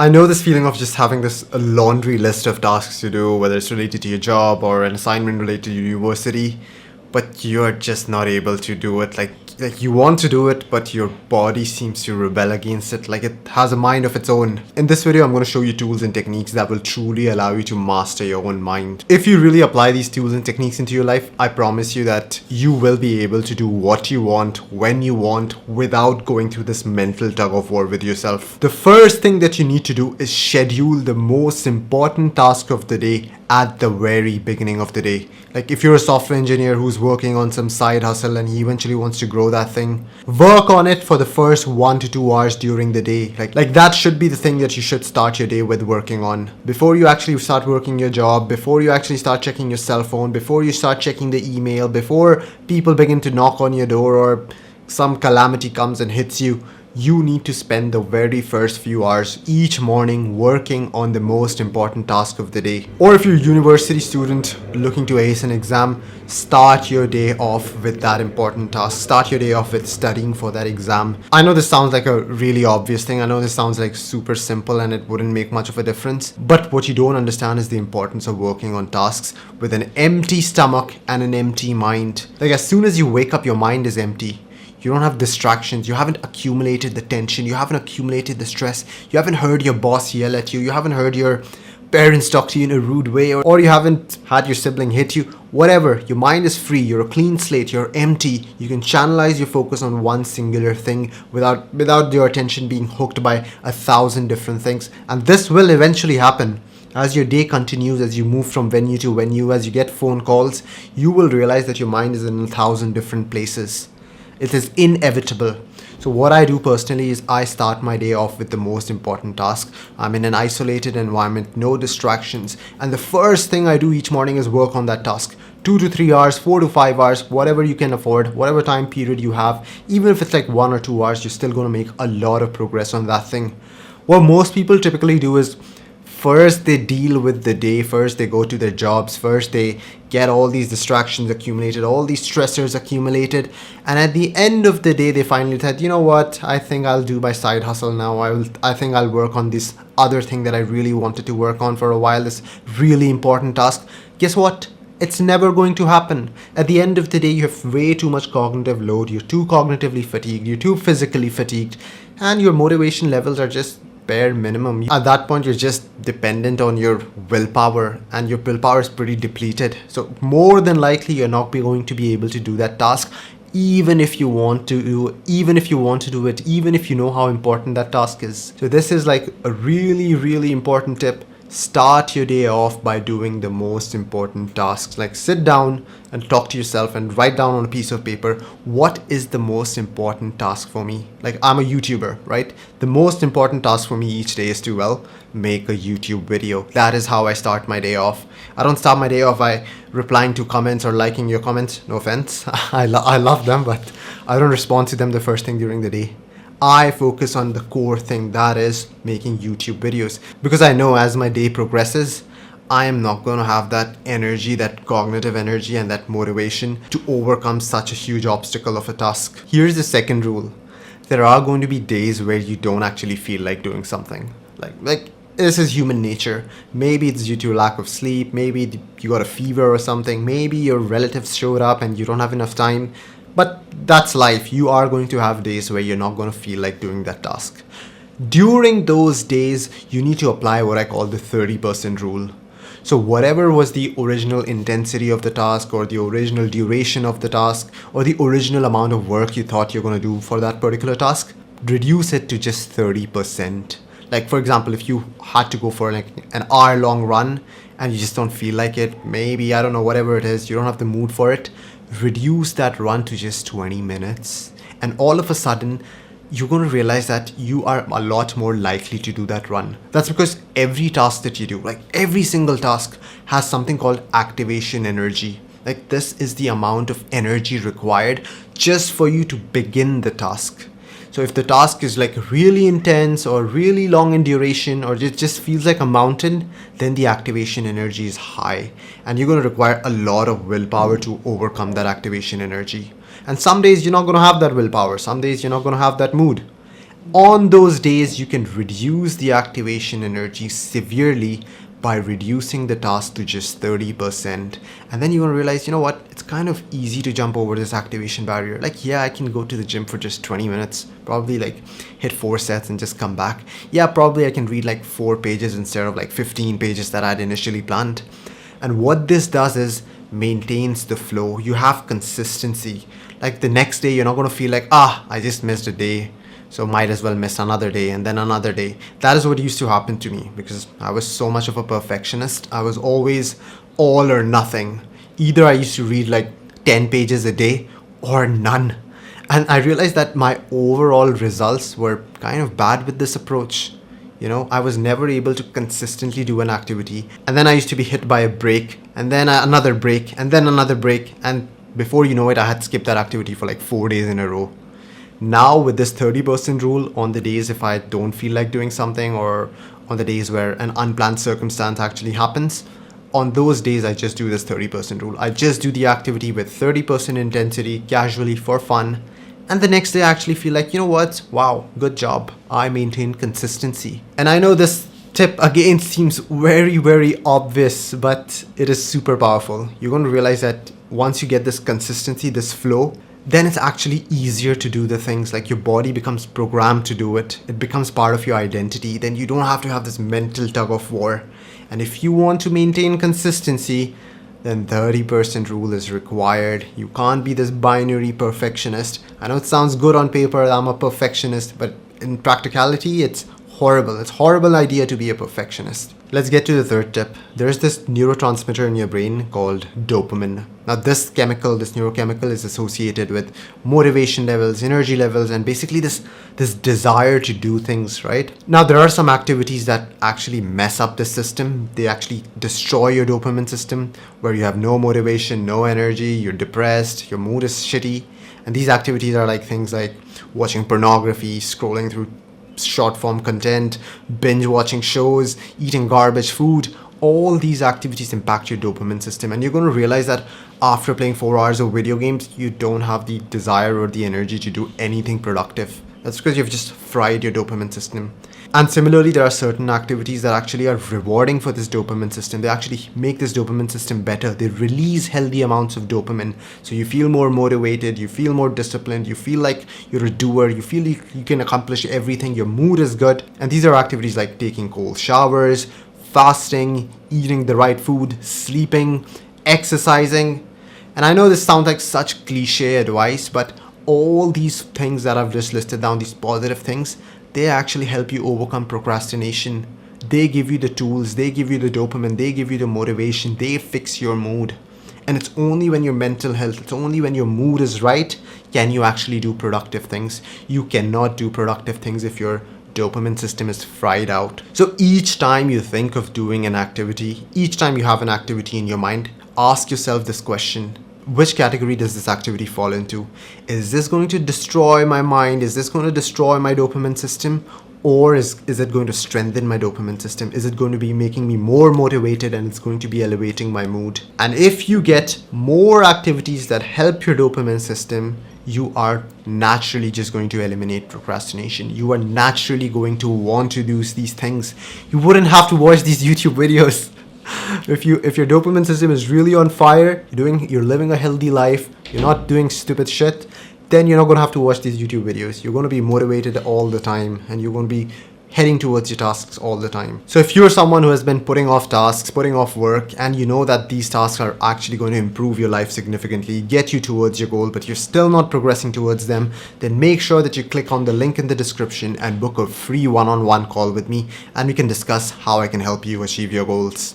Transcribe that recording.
I know this feeling of just having this a laundry list of tasks to do, whether it's related to your job or an assignment related to university, but you're just not able to do it. Like you want to do it, but your body seems to rebel against it. Like it has a mind of its own. In this video, I'm going to show you tools and techniques that will truly allow you to master your own mind. If you really apply these tools and techniques into your life, I promise you that you will be able to do what you want, when you want, without going through this mental tug of war with yourself. The first thing that you need to do is schedule the most important task of the day at the very beginning of the day. Like if you're a software engineer who's working on some side hustle and he eventually wants to grow that thing, work on it for the first 1 to 2 hours during the day. Like that should be the thing that you should start your day with working on. Before you actually start working your job, before you actually start checking your cell phone, before you start checking the email, before people begin to knock on your door or some calamity comes and hits you, you need to spend the very first few hours each morning working on the most important task of the day. Or if you're a university student looking to ace an exam, start your day off with that important task. Start your day off with studying for that exam. I know this sounds like a really obvious thing. I know this sounds like super simple and it wouldn't make much of a difference. But what you don't understand is the importance of working on tasks with an empty stomach and an empty mind. Like as soon as you wake up, your mind is empty. You don't have distractions, you haven't accumulated the tension, you haven't accumulated the stress, you haven't heard your boss yell at you, you haven't heard your parents talk to you in a rude way, or you haven't had your sibling hit you, whatever. Your mind is free, you're a clean slate, you're empty. You can channelize your focus on one singular thing without your attention being hooked by 1,000 different things. And this will eventually happen. As your day continues, as you move from venue to venue, as you get phone calls, you will realize that your mind is in 1,000 different places. It is inevitable. So what I do personally is I start my day off with the most important task. I'm in an isolated environment, no distractions. And the first thing I do each morning is work on that task. 2 to 3 hours, 4 to 5 hours, whatever you can afford, whatever time period you have. Even if it's like 1 or 2 hours, you're still going to make a lot of progress on that thing. What most people typically do is first they deal with the day, first they go to their jobs, first they get all these distractions accumulated, all these stressors accumulated, and at the end of the day they finally said, you know what, I think I'll do my side hustle now. I think I'll work on this other thing that I really wanted to work on for a while, this really important task. Guess what? It's never going to happen. At the end of the day, you have way too much cognitive load, you're too cognitively fatigued, you're too physically fatigued, and your motivation levels are just bare minimum. At that point, you're just dependent on your willpower, and your willpower is pretty depleted. So more than likely, you're not going to be able to do that task, even if you want to do it, even if you know how important that task is. So this is like a really, really important tip. Start your day off by doing the most important tasks. Like sit down and talk to yourself and write down on a piece of paper, what is the most important task for me? Like I'm a YouTuber, right? The most important task for me each day is to, well, make a YouTube video. That is how I start my day off. I don't start my day off by replying to comments or liking your comments. No offense. I love them, but I don't respond to them the first thing during the day. I focus on the core thing, that is making YouTube videos, because I know as my day progresses, I am not going to have that energy, that cognitive energy and that motivation to overcome such a huge obstacle of a task. Here's the second rule. There are going to be days where you don't actually feel like doing something. Like this is human nature. Maybe it's due to lack of sleep, maybe you got a fever or something, maybe your relatives showed up and you don't have enough time. But that's life. You are going to have days where you're not going to feel like doing that task. During those days, you need to apply what I call the 30% rule. So whatever was the original intensity of the task, or the original duration of the task, or the original amount of work you thought you're going to do for that particular task, reduce it to just 30%. Like for example, if you had to go for like an hour-long run and you just don't feel like it, maybe, I don't know, whatever it is, you don't have the mood for it, reduce that run to just 20 minutes. And all of a sudden, you're going to realize that you are a lot more likely to do that run. That's because every task that you do, like every single task, has something called activation energy. Like this is the amount of energy required just for you to begin the task. So if the task is like really intense or really long in duration, or it just feels like a mountain, then the activation energy is high and you're going to require a lot of willpower to overcome that activation energy. And some days you're not going to have that willpower. Some days you're not going to have that mood. On those days, you can reduce the activation energy severely by reducing the task to just 30%. And then you're gonna realize, you know what, it's kind of easy to jump over this activation barrier. Like, yeah, I can go to the gym for just 20 minutes, probably like hit 4 sets and just come back. Yeah, probably I can read like 4 pages instead of like 15 pages that I'd initially planned. And what this does is maintains the flow. You have consistency. Like the next day, you're not gonna feel like, I just missed a day, so might as well miss another day and then another day. That is what used to happen to me because I was so much of a perfectionist. I was always all or nothing. Either I used to read like 10 pages a day or none. And I realized that my overall results were kind of bad with this approach. I was never able to consistently do an activity. And then I used to be hit by a break and then another break and then another break. And before you know it, I had skipped that activity for like 4 days in a row. Now with this 30% rule, on the days if I don't feel like doing something or on the days where an unplanned circumstance actually happens, on those days I just do this 30% rule. I just do the activity with 30% intensity, casually, for fun. And the next day I actually feel like, you know what? Wow, good job. I maintain consistency. And I know this tip again seems very, very obvious, but it is super powerful. You're going to realize that once you get this consistency, this flow, then it's actually easier to do the things. Like your body becomes programmed to do it. It becomes part of your identity. Then you don't have to have this mental tug of war. And if you want to maintain consistency, then 30% rule is required. You can't be this binary perfectionist. I know it sounds good on paper, I'm a perfectionist, but in practicality, it's horrible. It's a horrible idea to be a perfectionist. Let's get to the third tip. There's this neurotransmitter in your brain called dopamine. Now this neurochemical is associated with motivation levels, energy levels, and basically this desire to do things, right? Now there are some activities that actually mess up this system. They actually destroy your dopamine system where you have no motivation, no energy, you're depressed, your mood is shitty. And these activities are like things like watching pornography, scrolling through short form content, binge watching shows, eating garbage food. All these activities impact your dopamine system, and you're going to realize that after playing 4 hours of video games, you don't have the desire or the energy to do anything productive. That's because you've just fried your dopamine system. And similarly, there are certain activities that actually are rewarding for this dopamine system. They actually make this dopamine system better. They release healthy amounts of dopamine. So you feel more motivated, you feel more disciplined, you feel like you're a doer, you feel you can accomplish everything, your mood is good. And these are activities like taking cold showers, fasting, eating the right food, sleeping, exercising. And I know this sounds like such cliche advice, but all these things that I've just listed down, these positive things, they actually help you overcome procrastination. They give you the tools, they give you the dopamine, they give you the motivation, they fix your mood. And it's only when your mental health, it's only when your mood is right, can you actually do productive things. You cannot do productive things if your dopamine system is fried out. So each time you think of doing an activity, each time you have an activity in your mind, ask yourself this question. Which category does this activity fall into? Is this going to destroy my mind? Is this going to destroy my dopamine system? Or is it going to strengthen my dopamine system? Is it going to be making me more motivated and it's going to be elevating my mood? And if you get more activities that help your dopamine system, you are naturally just going to eliminate procrastination. You are naturally going to want to do these things. You wouldn't have to watch these YouTube videos. If your dopamine system is really on fire, you're living a healthy life, you're not doing stupid shit, then you're not going to have to watch these YouTube videos. You're going to be motivated all the time and you're going to be heading towards your tasks all the time. So if you're someone who has been putting off tasks, putting off work, and you know that these tasks are actually going to improve your life significantly, get you towards your goal, but you're still not progressing towards them, then make sure that you click on the link in the description and book a free one-on-one call with me, and we can discuss how I can help you achieve your goals.